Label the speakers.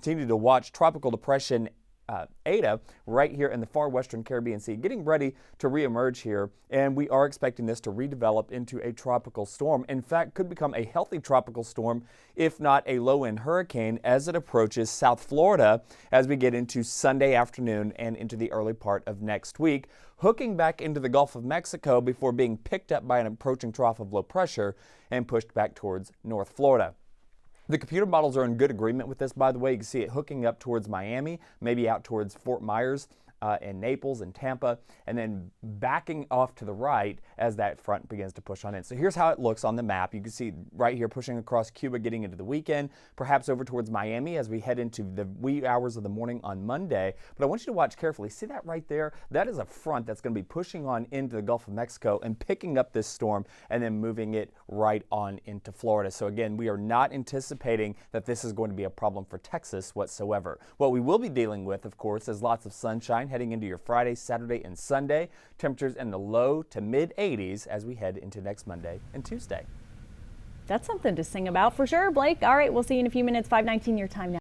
Speaker 1: Continue to watch Tropical Depression Eta right here in the far western Caribbean Sea, getting ready to reemerge here, and we are expecting this to redevelop into a tropical storm. In fact, could become a healthy tropical storm, if not a low-end hurricane, as it approaches South Florida as we get into Sunday afternoon and into the early part of next week, hooking back into the Gulf of Mexico before being picked up by an approaching trough of low pressure and pushed back towards North Florida. The computer models are in good agreement with this, by the way. You can see it hooking up towards Miami, maybe out towards Fort Myers and Naples and Tampa, and then backing off to the right as that front begins to push on in. So here's how it looks on the map. You can see right here pushing across Cuba, getting into the weekend, perhaps over towards Miami as we head into the wee hours of the morning on Monday. But I want you to watch carefully. See that right there? That is a front that's going to be pushing on into the Gulf of Mexico and picking up this storm and then moving it right on into Florida. So again, we are not anticipating that this is going to be a problem for Texas whatsoever. What we will be dealing with, of course, is lots of sunshine heading into your Friday, Saturday, and Sunday. Temperatures in the low to mid 80s as we head into next Monday and Tuesday.
Speaker 2: That's something to sing about for sure, Blake. All right, we'll see you in a few minutes. 5:19 your time now.